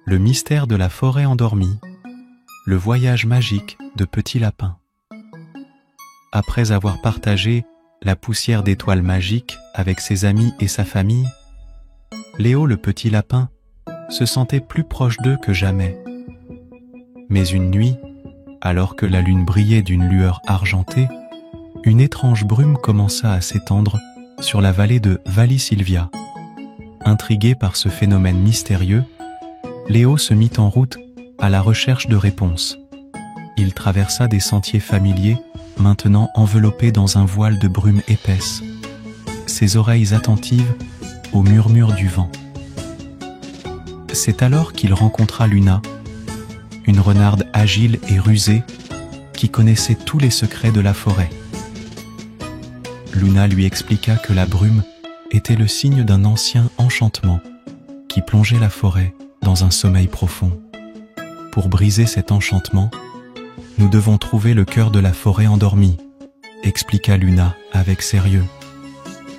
Le mystère de la forêt endormie, le voyage magique de Petit Lapin. Après avoir partagé la poussière d'étoiles magiques avec ses amis et sa famille, Léo le petit lapin se sentait plus proche d'eux que jamais. Mais une nuit, alors que la lune brillait d'une lueur argentée, une étrange brume commença à s'étendre sur la vallée de Vallisilvia. Intrigué par ce phénomène mystérieux, Léo se mit en route à la recherche de réponses. Il traversa des sentiers familiers, maintenant enveloppés dans un voile de brume épaisse, ses oreilles attentives au murmure du vent. C'est alors qu'il rencontra Luna, une renarde agile et rusée qui connaissait tous les secrets de la forêt. Luna lui expliqua que la brume était le signe d'un ancien enchantement qui plongeait la forêt dans un sommeil profond. Pour briser cet enchantement, nous devons trouver le cœur de la forêt endormie, expliqua Luna avec sérieux.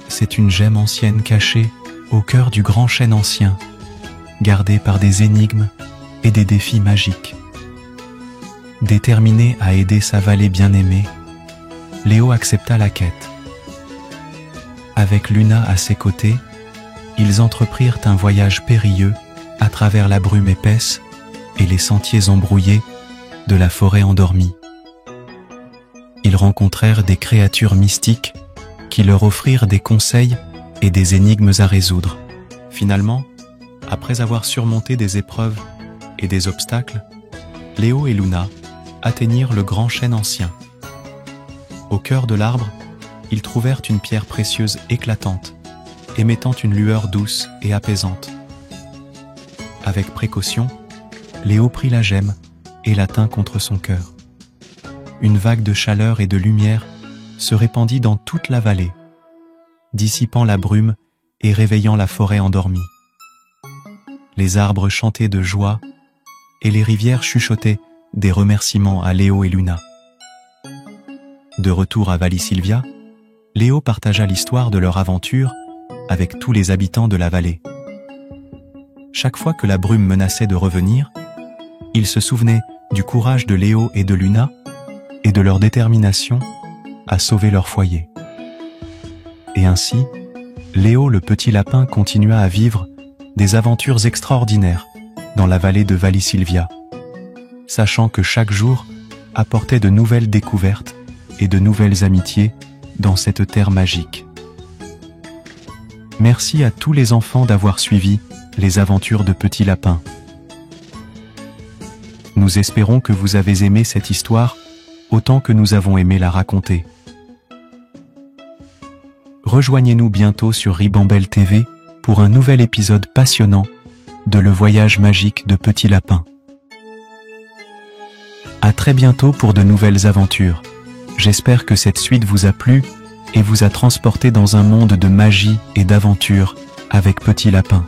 C'est une gemme ancienne cachée au cœur du grand chêne ancien, gardée par des énigmes et des défis magiques. Déterminé à aider sa vallée bien-aimée, Léo accepta la quête. Avec Luna à ses côtés, ils entreprirent un voyage périlleux à travers la brume épaisse et les sentiers embrouillés de la forêt endormie. Ils rencontrèrent des créatures mystiques qui leur offrirent des conseils et des énigmes à résoudre. Finalement, après avoir surmonté des épreuves et des obstacles, Léo et Luna atteignirent le grand chêne ancien. Au cœur de l'arbre, ils trouvèrent une pierre précieuse éclatante, émettant une lueur douce et apaisante. Avec précaution, Léo prit la gemme et la tint contre son cœur. Une vague de chaleur et de lumière se répandit dans toute la vallée, dissipant la brume et réveillant la forêt endormie. Les arbres chantaient de joie et les rivières chuchotaient des remerciements à Léo et Luna. De retour à Vallisilvia, Léo partagea l'histoire de leur aventure avec tous les habitants de la vallée. Chaque fois que la brume menaçait de revenir, il se souvenait du courage de Léo et de Luna et de leur détermination à sauver leur foyer. Et ainsi, Léo le petit lapin continua à vivre des aventures extraordinaires dans la vallée de Vallisilvia, sachant que chaque jour apportait de nouvelles découvertes et de nouvelles amitiés dans cette terre magique. Merci à tous les enfants d'avoir suivi les aventures de Petit Lapin. Nous espérons que vous avez aimé cette histoire autant que nous avons aimé la raconter. Rejoignez-nous bientôt sur Ribambelle TV pour un nouvel épisode passionnant de Le Voyage magique de Petit Lapin. À très bientôt pour de nouvelles aventures. J'espère que cette suite vous a plu et vous a transporté dans un monde de magie et d'aventure avec Petit Lapin.